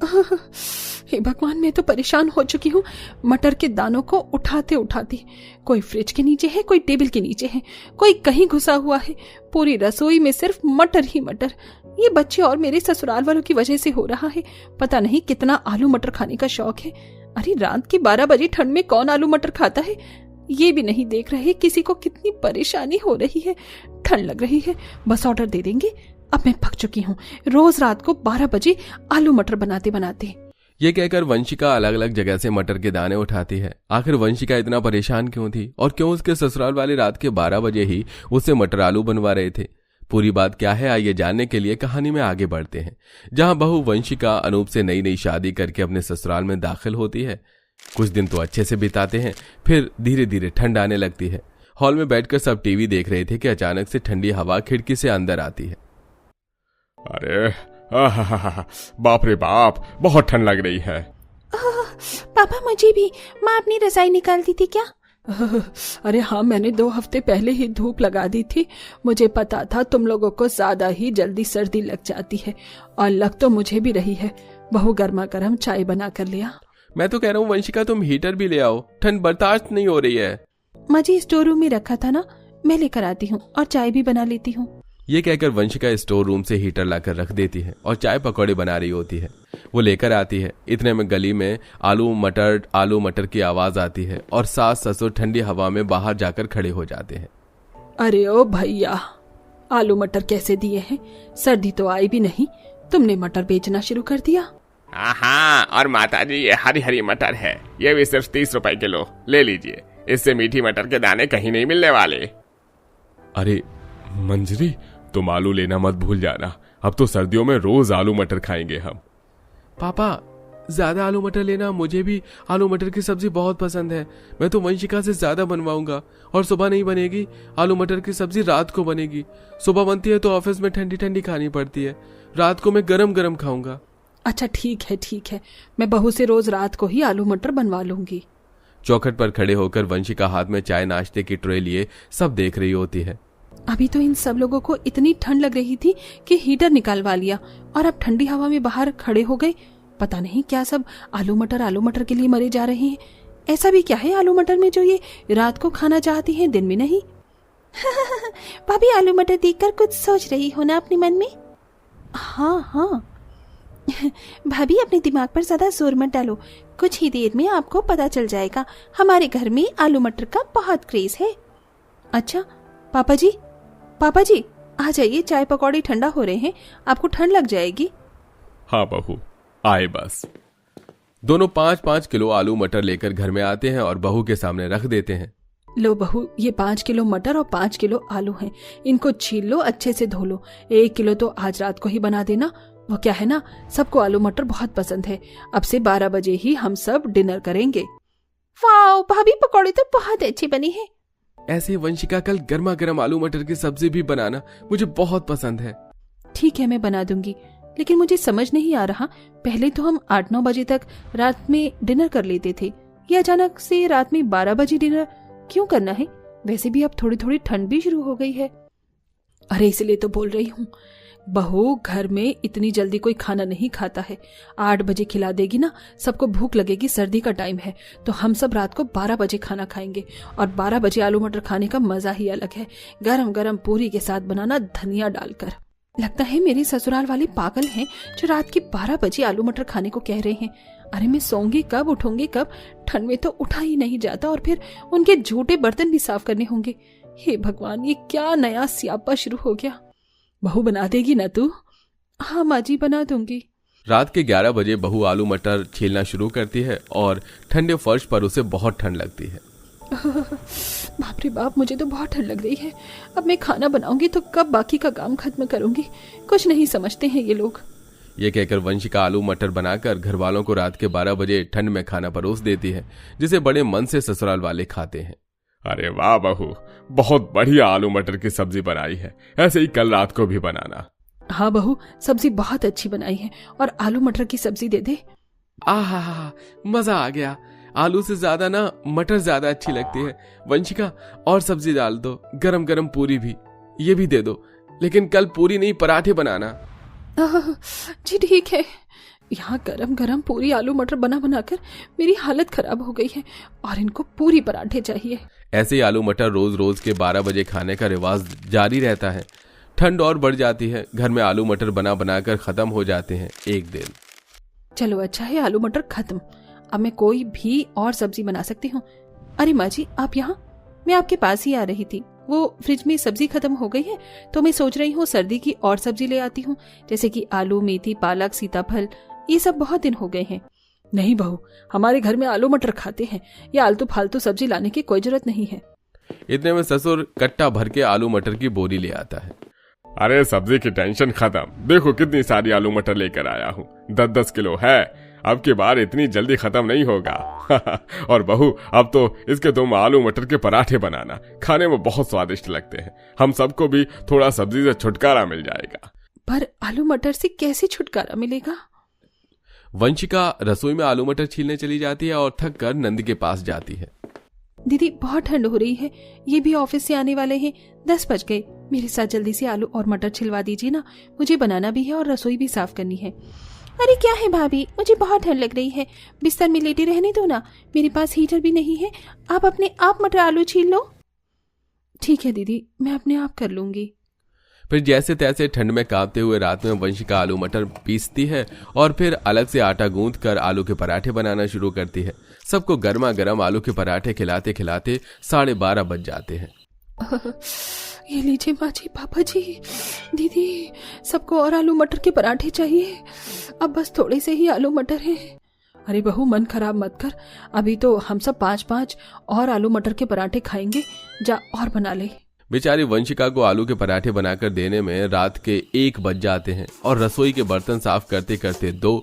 हे भगवान, मैं तो परेशान हो चुकी हूँ मटर के दानों को उठाते उठाते। कोई फ्रिज के नीचे है, कोई टेबल के नीचे है, कोई कहीं घुसा हुआ है। पूरी रसोई में सिर्फ मटर ही मटर। ये बच्चे और मेरे ससुराल वालों की वजह से हो रहा है। पता नहीं कितना आलू मटर खाने का शौक है। अरे रात के 12 बजे ठंड में कौन आलू मटर खाता है? ये भी नहीं देख रहे किसी को कितनी परेशानी हो रही है। ठंड लग रही है, बस ऑर्डर दे देंगे। अब मैं पक चुकी हूँ रोज रात को 12 बजे आलू मटर बनाते बनाते। ये कहकर वंशिका अलग अलग जगह से मटर के दाने उठाती है। आखिर वंशिका इतना परेशान क्यों थी और क्यों उसके ससुराल वाले रात के 12 बजे ही उससे मटर आलू बनवा रहे थे? पूरी बात क्या है, आइए जानने के लिए कहानी में आगे बढ़ते हैं, जहां बहू वंशिका अनूप से नई नई शादी करके अपने ससुराल में दाखिल होती है। कुछ दिन तो अच्छे से बिताते हैं, फिर धीरे धीरे ठंड आने लगती है। हॉल में बैठकर सब टीवी देख रहे थे कि अचानक से ठंडी हवा खिड़की से अंदर आती है। अरे बाप रे बाप, बहुत ठंड लग रही है। पापा मुझे भी। माँ अपनी रजाई निकाल दी थी क्या? अरे हाँ, मैंने 2 हफ्ते पहले ही धूप लगा दी थी। मुझे पता था तुम लोगों को ज्यादा ही जल्दी सर्दी लग जाती है, और लग तो मुझे भी रही है। बहू गर्मा गर्म चाय बना कर लिया। मैं तो कह रहा हूँ वंशिका, तुम हीटर भी ले आओ, ठंड बर्दाश्त नहीं हो रही है। मुझे स्टोर रूम में रखा था ना, मैं लेकर आती हूँ और चाय भी बना लेती हूँ। ये कहकर वंशिका स्टोर रूम से हीटर लाकर रख देती है और चाय पकौड़े बना रही होती है। वो लेकर आती है। इतने में गली में आलू मटर की आवाज आती है और सास ससुर ठंडी हवा में बाहर जाकर खड़े हो जाते हैं। अरे ओ भैया, आलू मटर कैसे दिए हैं? सर्दी तो आई भी नहीं, तुमने मटर बेचना शुरू कर दिया? हाँ, और माताजी ये हरी हरी मटर है, ये भी सिर्फ 30 रुपए किलो, ले लीजिए। इससे मीठी मटर के दाने कहीं नहीं मिलने वाले। अरे मंजरी, तुम आलू लेना मत भूल जाना, अब तो सर्दियों में रोज आलू मटर खाएंगे हम। पापा ज्यादा आलू मटर लेना, मुझे भी आलू मटर की सब्जी बहुत पसंद है। मैं तो वंशिका से ज्यादा बनवाऊंगा, और सुबह नहीं बनेगी। आलू मटर की सब्जी रात को बनेगी। सुबह बनती है तो ऑफिस में ठंडी ठंडी खानी पड़ती है, रात को मैं गरम गरम खाऊंगा। अच्छा ठीक है, मैं बहू से रोज रात को ही आलू मटर बनवा लूंगी। चौखट पर खड़े होकर वंशिका हाथ में चाय नाश्ते की ट्रे लिए सब देख रही होती है। अभी तो इन सब लोगों को इतनी ठंड लग रही थी कि हीटर निकालवा लिया, और अब ठंडी हवा में बाहर खड़े हो गए। पता नहीं क्या सब आलू मटर के लिए मरे जा रहे हैं। ऐसा भी क्या है आलू मटर में जो ये रात को खाना चाहती हैं, दिन में नहीं? भाभी आलू मटर देखकर कुछ सोच रही हो ना अपने मन में? हाँ भाभी, अपने दिमाग पर ज्यादा जोर मत डालो, कुछ ही देर में आपको पता चल जाएगा। हमारे घर में आलू मटर का बहुत क्रेज है। अच्छा पापा जी आ जाइए, चाय पकौड़े ठंडा हो रहे हैं, आपको ठंड लग जाएगी। हाँ बहू, आए बस। दोनों 5-5 किलो आलू मटर लेकर घर में आते हैं और बहू के सामने रख देते हैं। लो बहू, ये 5 किलो मटर और 5 किलो आलू हैं। इनको छील लो, अच्छे से धो लो। 1 किलो तो आज रात को ही बना देना। वो क्या है ना, सबको आलू मटर बहुत पसंद है। अब से 12 बजे ही हम सब डिनर करेंगे। वाओ भाभी, पकौड़े तो बहुत अच्छी बनी है। ऐसे वंशिका, कल गर्मा गर्म आलू मटर की सब्जी भी बनाना, मुझे बहुत पसंद है। ठीक है, मैं बना दूंगी, लेकिन मुझे समझ नहीं आ रहा, पहले तो हम 8-9 बजे तक रात में डिनर कर लेते थे, ये अचानक से रात में 12 बजे डिनर क्यों करना है? वैसे भी अब थोड़ी थोड़ी ठंड भी शुरू हो गई है। अरे इसलिए तो बोल रही हूँ, बहू घर में इतनी जल्दी कोई खाना नहीं खाता है। 8 बजे खिला देगी ना, सबको भूख लगेगी, सर्दी का टाइम है, तो हम सब रात को 12 बजे खाना खाएंगे। और 12 बजे आलू मटर खाने का मजा ही अलग है, गरम गरम पूरी के साथ बनाना, धनिया डालकर। लगता है मेरे ससुराल वाले पागल हैं जो रात के 12 बजे आलू मटर खाने को कह रहे हैं। अरे मैं सोऊंगी कब, उठूंगी कब? ठंड में तो उठा ही नहीं जाता, और फिर उनके झूठे बर्तन भी साफ करने होंगे। हे भगवान, ये क्या नया स्यापा शुरू हो गया। बहू बना देगी ना तू? हाँ माँ जी, बना दूंगी। रात के 11 बजे बहू आलू मटर छीलना शुरू करती है और ठंडे फर्श पर उसे बहुत ठंड लगती है। बाप रे बाप, मुझे तो बहुत ठंड लग रही है। अब मैं खाना बनाऊंगी तो कब बाकी का काम खत्म करूंगी? कुछ नहीं समझते हैं ये लोग। ये कहकर वंशिका आलू मटर बनाकर घर वालों को रात के 12 बजे ठंड में खाना परोस देती है, जिसे बड़े मन से ससुराल वाले खाते हैं। अरे वाह बहू, बहुत बढ़िया आलू मटर की सब्जी बनाई है, ऐसे ही कल रात को भी बनाना। हाँ बहू, सब्जी बहुत अच्छी बनाई है, और आलू मटर की सब्जी दे दे। आहा, मजा आ गया। आलू से ज्यादा ना मटर ज्यादा अच्छी लगती है। वंशिका, और सब्जी डाल दो, गरम गरम पूरी भी, ये भी दे दो, लेकिन कल पूरी नहीं पराठे बनाना। जी ठीक है। यहाँ गरम गरम पूरी आलू मटर बना बनाकर मेरी हालत खराब हो गई है और इनको पूरी पराठे चाहिए। ऐसे ही आलू मटर रोज रोज के 12 बजे खाने का रिवाज जारी रहता है। ठंड और बढ़ जाती है, घर में आलू मटर बना बनाकर खत्म हो जाते हैं एक दिन। चलो अच्छा है, आलू मटर खत्म। अब मैं कोई भी और सब्जी बना सकती हूँ। अरे माँ जी, आप यहाँ? मैं आपके पास ही आ रही थी। वो फ्रिज में सब्जी खत्म हो गई है तो मैं सोच रही हूँ सर्दी की और सब्जी ले आती हूँ, जैसे कि आलू, मेथी, पालक, सीताफल। ये सब बहुत दिन हो गए हैं। नहीं बहू, हमारे घर में आलू मटर खाते हैं, ये आलतू फालतू सब्जी लाने की कोई जरूरत नहीं है। इतने में ससुर कट्टा भर के आलू मटर की बोरी ले आता है। अरे सब्जी की टेंशन खत्म, देखो कितनी सारी आलू मटर लेकर आया हूँ, 10-10 किलो है। अब की बार इतनी जल्दी खत्म नहीं होगा। और बहू, अब तो इसके तुम आलू मटर के पराठे बनाना, खाने में बहुत स्वादिष्ट लगते हैं। हम सबको भी थोड़ा सब्जी से छुटकारा मिल जाएगा। पर आलू मटर से कैसे छुटकारा मिलेगा? वंशिका रसोई में आलू मटर छीलने चली जाती है और थक कर नंद के पास जाती है। दीदी, बहुत ठंड हो रही है, ये भी ऑफिस से आने वाले हैं, 10 बज गए। मेरे साथ जल्दी से आलू और मटर छिलवा दीजिए ना, मुझे बनाना भी है और रसोई भी साफ करनी है। अरे क्या है भाभी, मुझे बहुत ठंड लग रही है, बिस्तर में लेटे रहने दो ना, मेरे पास हीटर भी नहीं है, आप अपने आप मटर आलू छील लो। ठीक है दीदी, मैं अपने आप कर लूंगी। फिर जैसे तैसे ठंड में कांपते हुए रात में वंशिका आलू मटर पीसती है और फिर अलग से आटा गूंथ कर आलू के पराठे बनाना शुरू करती है। सबको गर्मा गर्म आलू के पराठे खिलाते खिलाते 12:30 बज जाते हैं। ये लीजिए माँ जी, पापा जी, दीदी, सबको और आलू मटर के पराठे चाहिए। अब बस थोड़े से ही आलू मटर हैं। अरे बहू, मन खराब मत कर, अभी तो हम सब 5-5 और आलू मटर के पराठे खाएंगे, जा और बना ले। बेचारी वंशिका को आलू के पराठे बनाकर देने में रात के 1 बज जाते हैं और रसोई के बर्तन साफ करते करते 2।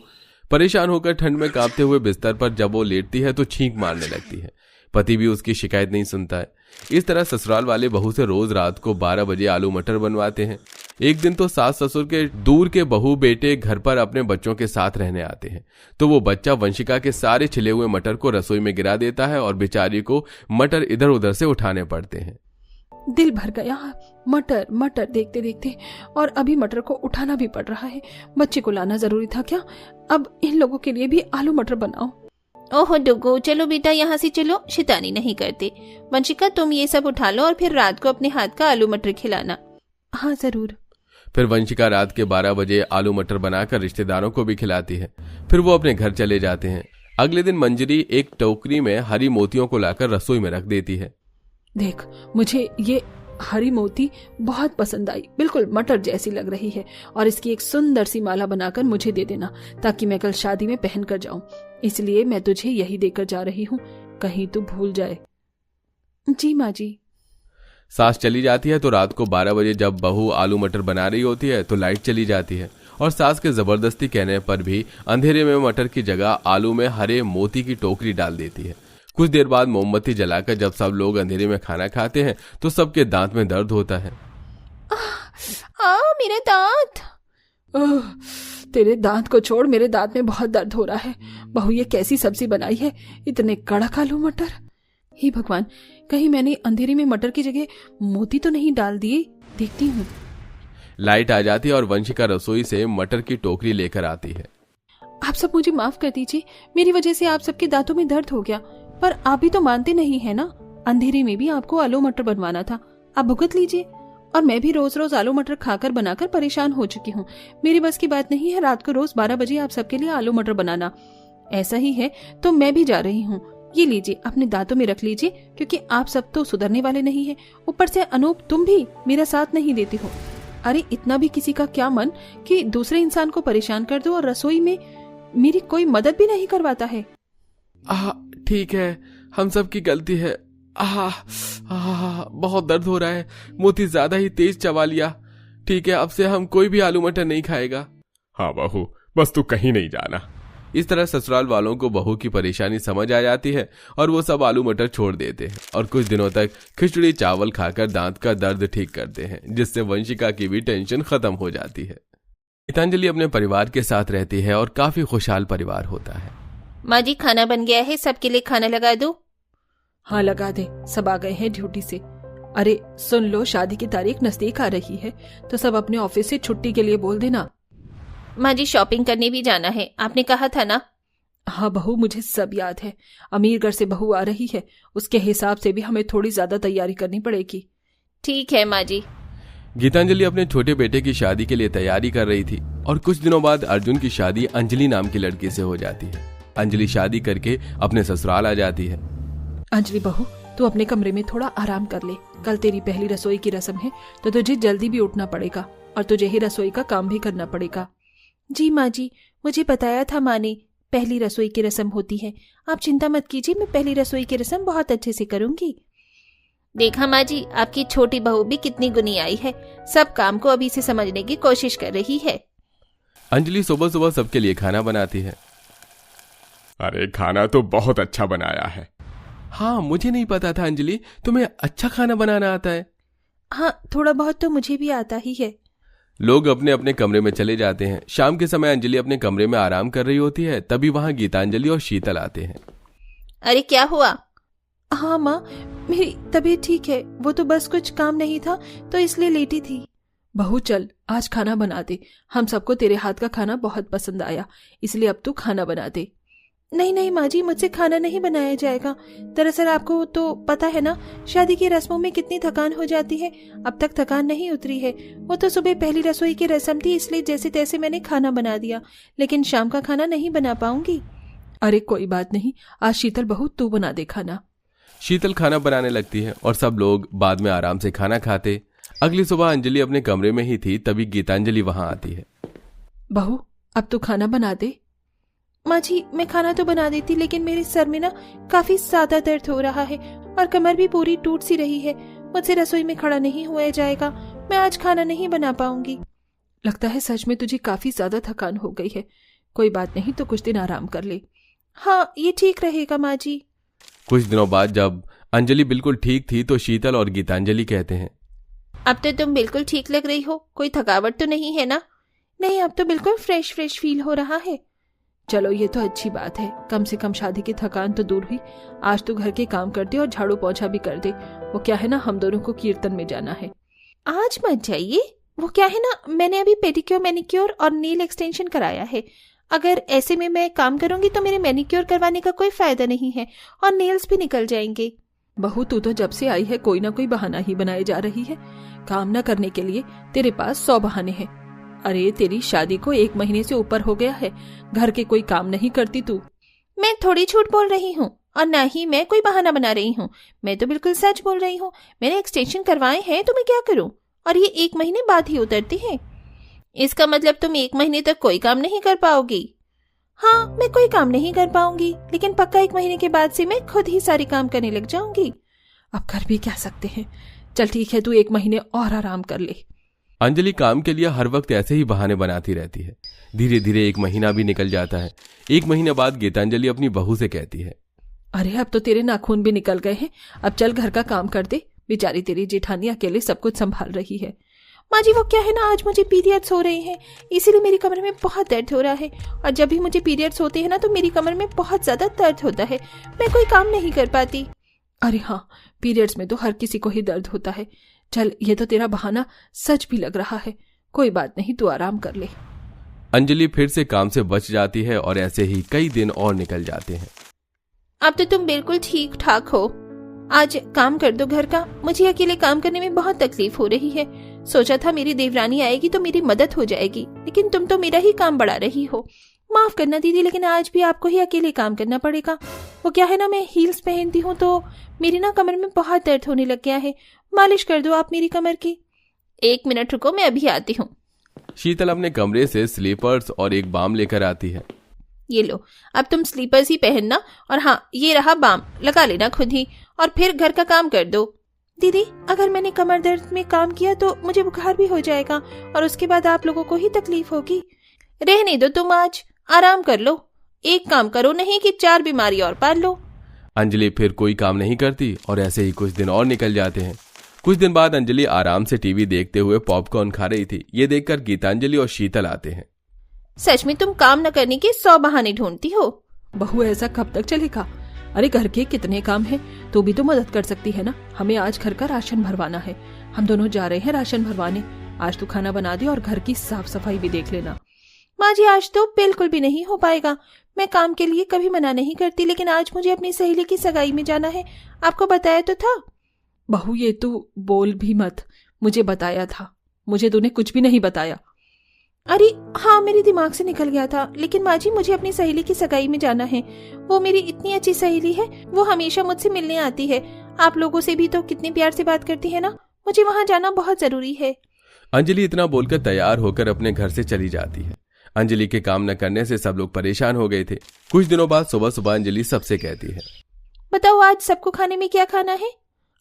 परेशान होकर ठंड में कांपते हुए बिस्तर पर जब वो लेटती है तो छींक मारने लगती है। पति भी उसकी शिकायत नहीं सुनता है। इस तरह ससुराल वाले बहू से रोज रात को 12 बजे आलू मटर बनवाते हैं। एक दिन तो सास ससुर के दूर के बहू बेटे घर पर अपने बच्चों के साथ रहने आते हैं, तो वो बच्चा वंशिका के सारे छिले हुए मटर को रसोई में गिरा देता है और बेचारी को मटर इधर उधर से उठाने पड़ते हैं। दिल भर गया मटर मटर देखते देखते, और अभी मटर को उठाना भी पड़ रहा है। बच्चे को लाना जरूरी था क्या? अब इन लोगों के लिए भी आलू मटर बनाओ। ओहो डुगू, चलो बेटा यहाँ से चलो, शैतानी नहीं करते। वंशिका, तुम ये सब उठा लो और फिर रात को अपने हाथ का आलू मटर खिलाना। हाँ जरूर। फिर वंशिका रात के 12 बजे आलू मटर बनाकर रिश्तेदारों को भी खिलाती है। फिर वो अपने घर चले जाते हैं। अगले दिन मंजरी एक टोकरी में हरी मोतियों को लाकर रसोई में रख देती है। देख, मुझे ये हरी मोती बहुत पसंद आई, बिल्कुल मटर जैसी लग रही है, और इसकी एक सुंदर सी माला बनाकर मुझे दे देना, ताकि मैं कल शादी में पहन कर जाऊं। इसलिए मैं तुझे यही देकर जा रही हूँ, कहीं तू भूल जाए। जी माँ जी। सास चली जाती है तो रात को 12 बजे जब बहू आलू मटर बना रही होती है तो लाइट चली जाती है और सास के जबरदस्ती कहने पर भी अंधेरे में मटर की जगह आलू में हरे मोती की टोकरी डाल देती है। कुछ देर बाद मोमबत्ती जलाकर जब सब लोग अंधेरे में खाना खाते हैं तो सबके दांत में दर्द होता है। मेरे दांत। तेरे दांत को छोड़, मेरे दांत में बहुत दर्द हो रहा है। बहू, ये कैसी सब्जी बनाई है, इतने कड़क आलू मटर। हे भगवान, कहीं मैंने अंधेरे में मटर की जगह मोती तो नहीं डाल दिए, देखती हूँ। लाइट आ जाती है और वंशिका रसोई से मटर की टोकरी लेकर आती है। आप सब मुझे माफ कर दीजिए, मेरी वजह से आप सबके दांतों में दर्द हो गया, पर आप भी तो मानते नहीं है ना, अंधेरे में भी आपको आलू मटर बनवाना था, आप भुगत लीजिए। और मैं भी रोज रोज आलू मटर खाकर बनाकर परेशान हो चुकी हूँ। मेरी बस की बात नहीं है रात को रोज 12 बजे आप सबके लिए आलू मटर बनाना। ऐसा ही है तो मैं भी जा रही हूँ, ये लीजिए, अपने दांतों में रख लीजिए, क्योंकि आप सब तो सुधरने वाले नहीं है। ऊपर से अनूप, तुम भी मेरा साथ नहीं देती हो। अरे इतना भी किसी का क्या मन कि दूसरे इंसान को परेशान कर दो और रसोई में मेरी कोई मदद भी नहीं करवाता है। ठीक है, हम सब की गलती है। बहुत दर्द हो रहा है, मोती ज्यादा ही तेज चबा लिया। ठीक है, अब से हम कोई भी आलू मटर नहीं खाएगा। हाँ बहू, बस तू कहीं नहीं जाना। इस तरह ससुराल वालों को बहू की परेशानी समझ आ जाती है और वो सब आलू मटर छोड़ देते हैं और कुछ दिनों तक खिचड़ी चावल खाकर दांत का दर्द ठीक करते हैं, जिससे वंशिका की भी टेंशन खत्म हो जाती है। गीतांजलि अपने परिवार के साथ रहती है और काफी खुशहाल परिवार होता है। माँ जी, खाना बन गया है, सबके लिए खाना लगा दो। हाँ लगा दे, सब आ गए हैं ड्यूटी से। अरे सुन लो, शादी की तारीख नजदीक आ रही है तो सब अपने ऑफिस से छुट्टी के लिए बोल देना। माँ जी शॉपिंग करने भी जाना है, आपने कहा था ना। हाँ बहू, मुझे सब याद है। अमीर घर से बहू आ रही है, उसके हिसाब से भी हमें थोड़ी ज्यादा तैयारी करनी पड़ेगी। ठीक है माँ जी। गीतांजलि अपने छोटे बेटे की शादी के लिए तैयारी कर रही थी और कुछ दिनों बाद अर्जुन की शादी अंजलि नाम की लड़की से हो जाती है। अंजलि शादी करके अपने ससुराल आ जाती है। अंजलि बहू, तू अपने कमरे में थोड़ा आराम कर ले। कल तेरी पहली रसोई की रस्म है तो तुझे जल्दी भी उठना पड़ेगा और तुझे ही रसोई का काम भी करना पड़ेगा। जी माँ जी, मुझे बताया था माँ ने पहली रसोई की रस्म होती है। आप चिंता मत कीजिए, मैं पहली रसोई की रस्म बहुत अच्छे से करूंगी। देखा माँ जी, आपकी छोटी बहू भी कितनी गुनी आई है, सब काम को अभी से समझने की कोशिश कर रही है। अंजलि सुबह सुबह सबके लिए खाना बनाती है। अरे खाना तो बहुत अच्छा बनाया है। हाँ, मुझे नहीं पता था अंजलि, तुम्हें अच्छा खाना बनाना आता है। हाँ, थोड़ा बहुत तो मुझे भी आता ही है। लोग अपने अपने कमरे में चले जाते हैं। शाम के समय अंजलि अपने कमरे में आराम कर रही होती है, तभी वहां गीतांजलि और शीतल आते हैं। अरे क्या हुआ? हाँ माँ, मेरी तबीयत ठीक है, वो तो बस कुछ काम नहीं था तो इसलिए लेटी थी। बहू चल, आज खाना बना दे। हम सबको तेरे हाथ का खाना बहुत पसंद आया, इसलिए अब तू खाना बना दे। नहीं नहीं माँ जी, मुझसे खाना नहीं बनाया जाएगा। दरअसल आपको तो पता है ना, शादी की रस्मों में कितनी थकान हो जाती है। अब तक थकान नहीं उतरी है। वो तो सुबह पहली रसोई की रस्म थी, इसलिए जैसे तैसे मैंने खाना बना दिया, लेकिन शाम का खाना नहीं बना पाऊंगी। अरे कोई बात नहीं, आज शीतल बहू तू बना दे खाना। शीतल खाना बनाने लगती है और सब लोग बाद में आराम से खाना खाते। अगली सुबह अंजलि अपने कमरे में ही थी, तभी गीतांजलि वहां आती है। बहू, अब तू खाना बना दे। माँ जी, मैं खाना तो बना देती, लेकिन मेरे सर में ना काफी ज्यादा दर्द हो रहा है और कमर भी पूरी टूट सी रही है। मुझसे रसोई में खड़ा नहीं हुआ जाएगा, मैं आज खाना नहीं बना पाऊंगी। लगता है सच में तुझे काफी ज्यादा थकान हो गई है। कोई बात नहीं, तो कुछ दिन आराम कर ले। हाँ, ये ठीक रहेगा माँ जी। कुछ दिनों बाद जब अंजलि बिल्कुल ठीक थी तो शीतल और गीतांजलि कहते हैं, अब तो तुम बिल्कुल ठीक लग रही हो, कोई थकावट तो नहीं है ना? नहीं, अब तो बिल्कुल फ्रेश फ्रेश फील हो रहा है। चलो ये तो अच्छी बात है, कम से कम शादी की थकान तो दूर हुई। आज तू घर के काम कर दे और झाड़ू पोछा भी कर दे। वो क्या है ना, हम दोनों को कीर्तन में जाना है। आज मत जाइए, वो क्या है ना, मैंने अभी पेडिक्योर मैनिक्योर और नेल एक्सटेंशन कराया है। अगर ऐसे में मैं काम करूंगी तो मेरे मैनिक्योर करवाने का कोई फायदा नहीं है और नेल्स भी निकल जाएंगे। बहू, तू तो जब से आई है कोई ना कोई बहाना ही बनाए जा रही है। काम न करने के लिए तेरे पास 100 बहाने हैं। अरे तेरी शादी को 1 महीने से ऊपर हो गया है, घर के कोई काम नहीं करती तू। मैं थोड़ी झूठ बोल रही हूँ और ना ही मैं कोई बहाना बना रही हूँ, मैं तो बिल्कुल सच बोल रही हूँ। मैंने एक्सटेंशन करवाए हैं तो मैं क्या करूँ, और ये 1 महीने बाद ही उतरते हैं। इसका मतलब तुम 1 महीने तक कोई काम नहीं कर पाओगी? हाँ, मैं कोई काम नहीं कर पाऊंगी, लेकिन पक्का 1 महीने के बाद से मैं खुद ही सारे काम करने लग जाऊंगी। अब कर भी क्या सकते हैं। चल ठीक है, तू 1 महीने और आराम कर ले। अंजलि काम के लिए हर वक्त ऐसे ही बहाने बनाती रहती है। धीरे धीरे 1 महीना भी निकल जाता है। 1 महीने बाद गीतांजलि अपनी बहू से कहती है, अरे अब तो तेरे नाखून भी निकल गए हैं, अब चल घर का काम कर दे। बेचारी तेरी जेठानी अकेले सब कुछ संभाल रही है। माँ जी, वो क्या है ना, आज मुझे पीरियड्स हो रहे हैं, इसीलिए मेरी कमर में बहुत दर्द हो रहा है। और जब भी मुझे पीरियड्स होते हैं ना तो मेरी कमर में बहुत ज्यादा दर्द होता है, मैं कोई काम नहीं कर पाती। अरे हाँ, पीरियड्स में तो हर किसी को ही दर्द होता है। चल, ये तो तेरा बहाना सच भी लग रहा है। कोई बात नहीं, तू आराम कर ले। अंजलि फिर से काम से बच जाती है और ऐसे ही कई दिन और निकल जाते हैं। अब तो तुम बिल्कुल ठीक ठाक हो, आज काम कर दो घर का। मुझे अकेले काम करने में बहुत तकलीफ हो रही है। सोचा था मेरी देवरानी आएगी तो मेरी मदद हो जाएगी, लेकिन तुम तो मेरा ही काम बढ़ा रही हो। माफ करना दीदी, लेकिन आज भी आपको ही अकेले काम करना पड़ेगा। वो क्या है ना, मैं हील्स पहनती हूँ तो मेरी ना कमर में बहुत दर्द होने लग गया है। मालिश कर दो आप मेरी कमर की। 1 मिनट रुको, मैं अभी आती हूँ। शीतल अपने कमरे से स्लीपर्स और एक बाम लेकर आती है। ये लो, अब तुम स्लीपर्स ही पहनना, और हाँ, ये रहा बाम, लगा लेना खुद ही, और फिर घर का काम कर दो। दीदी, अगर मैंने कमर दर्द में काम किया तो मुझे बुखार भी हो जाएगा और उसके बाद आप लोगों को ही तकलीफ होगी। रहने दो, तुम आज आराम कर लो। एक काम करो, नहीं कि 4 बीमारी और पाल लो। अंजलि फिर कोई काम नहीं करती और ऐसे ही कुछ दिन और निकल जाते हैं। कुछ दिन बाद अंजलि आराम से टीवी देखते हुए पॉपकॉर्न खा रही थी। ये देखकर गीतांजलि और शीतल आते हैं। सच में तुम काम न करने के 100 बहाने ढूंढती हो। बहू, ऐसा कब तक चलेगा? अरे घर के कितने काम हैं, तू भी तो मदद कर सकती है ना। हमें आज घर का राशन भरवाना है, हम दोनों जा रहे हैं राशन भरवाने। आज तू खाना बना दे और घर की साफ सफाई भी देख लेना। माँ जी आज तो बिल्कुल भी नहीं हो पाएगा। मैं काम के लिए कभी मना नहीं करती, लेकिन आज मुझे अपनी सहेली की सगाई में जाना है। आपको बताया तो था। बहू ये तू बोल भी मत, मुझे बताया था। मुझे तूने कुछ भी नहीं बताया। अरे हाँ, मेरे दिमाग से निकल गया था। लेकिन माँ जी मुझे अपनी सहेली की सगाई में जाना है। वो मेरी इतनी अच्छी सहेली है, वो हमेशा मुझसे मिलने आती है। आप लोगों से भी तो कितने प्यार से बात करती है ना। मुझे वहाँ जाना बहुत जरूरी है। अंजलि इतना बोलकर तैयार होकर अपने घर से चली जाती है। अंजलि के काम न करने से सब लोग परेशान हो गए थे। कुछ दिनों बाद सुबह सुबह अंजलि सबसे कहती है, बताओ आज सबको खाने में क्या खाना है?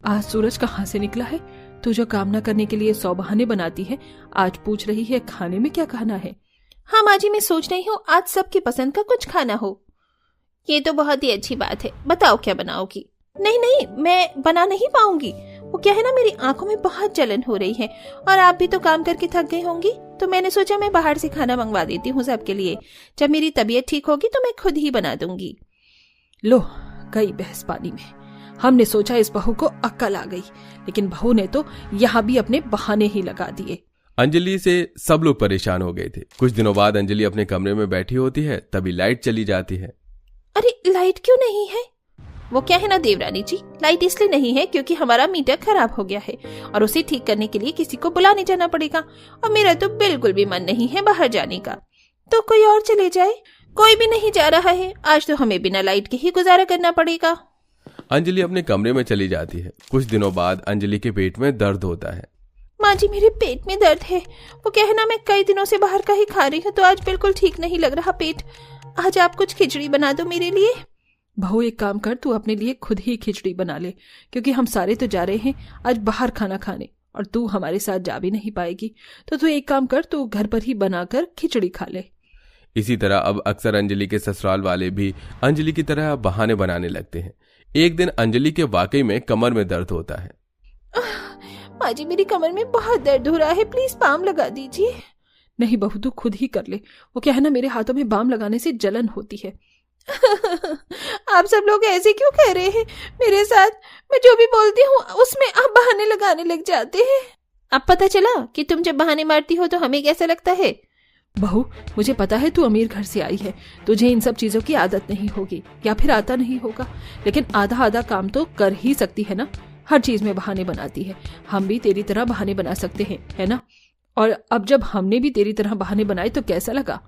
आज सूरज कहाँ से निकला है? तू जो काम न करने के लिए 100 बहाने बनाती है, आज पूछ रही है खाने में क्या खाना है। हाँ माँ जी, मैं सोच रही हूँ आज सबकी पसंद का कुछ खाना हो। ये तो बहुत ही अच्छी बात है। बताओ क्या बनाओगी? नहीं नहीं, मैं बना नहीं पाऊंगी। वो क्या है ना, मेरी आंखों में बहुत जलन हो रही है और आप भी तो काम करके थक गई होंगी, तो मैंने सोचा मैं बाहर से खाना मंगवा देती हूँ सबके लिए। जब मेरी तबीयत ठीक होगी तो मैं खुद ही बना दूंगी। लो गई बहस पानी में। हमने सोचा इस बहू को अक्ल आ गई, लेकिन बहू ने तो यहाँ भी अपने बहाने ही लगा दिए। अंजलि से सब लोग परेशान हो गए थे। कुछ दिनों बाद अंजलि अपने कमरे में बैठी होती है, तभी लाइट चली जाती है। अरे लाइट क्यों नहीं है? वो क्या है ना देवरानी जी, लाइट इसलिए नहीं है क्योंकि हमारा मीटर खराब हो गया है और उसे ठीक करने के लिए किसी को बुलाने जाना पड़ेगा। और मेरा तो बिल्कुल भी मन नहीं है बाहर जाने का। तो कोई और चले जाए। कोई भी नहीं जा रहा है। आज तो हमें बिना लाइट के ही गुजारा करना पड़ेगा। अंजलि अपने कमरे में चली जाती है। कुछ दिनों बाद अंजलि के पेट में दर्द होता है। माँ जी मेरे पेट में दर्द है। वो क्या है ना, मैं कई दिनों से बाहर का ही खा रही हूँ, तो आज बिल्कुल ठीक नहीं लग रहा पेट। आज आप कुछ खिचड़ी बना दो मेरे लिए। बहू एक काम कर, तू अपने लिए खुद ही खिचड़ी बना ले, क्योंकि हम सारे तो जा रहे हैं आज बाहर खाना खाने और तू हमारे साथ जा भी नहीं पाएगी। तो तू एक काम कर, तू घर पर ही बनाकर खिचड़ी खा ले। इसी तरह अब अक्सर अंजलि के ससुराल वाले भी अंजलि की तरह बहाने बनाने लगते हैं। एक दिन अंजलि के वाकई में कमर में दर्द होता है। माँ जी मेरी कमर में बहुत दर्द हो रहा है, प्लीज बाम लगा दीजिए। नहीं बहू, तू खुद ही कर ले। वो क्या है ना, मेरे हाथों में बाम लगाने से जलन होती है। आप सब लोग ऐसे क्यों कह रहे हैं मेरे साथ? मैं जो भी बोलती हूँ उसमें आप बहाने लगाने लग जाते हैं। अब पता चला कि तुम जब बहाने मारती हो तो हमें कैसा लगता है। बहू मुझे पता है तू अमीर घर से आई है, तुझे इन सब चीजों की आदत नहीं होगी या फिर आता नहीं होगा, लेकिन आधा आधा काम तो कर ही सकती है ना। हर चीज में बहाने बनाती है। हम भी तेरी तरह बहाने बना सकते हैं, है ना? और अब जब हमने भी तेरी तरह बहाने बनाए तो कैसा लगा?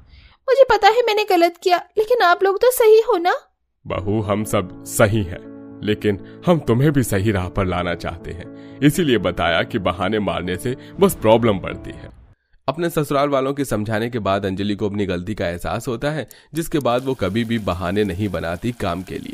मुझे पता है मैंने गलत किया, लेकिन आप लोग तो सही हो ना। बहू हम सब सही हैं, लेकिन हम तुम्हें भी सही राह पर लाना चाहते हैं, इसीलिए बताया कि बहाने मारने से बस प्रॉब्लम बढ़ती है। अपने ससुराल वालों के समझाने के बाद अंजलि को अपनी गलती का एहसास होता है, जिसके बाद वो कभी भी बहाने नहीं बनाती काम के लिए।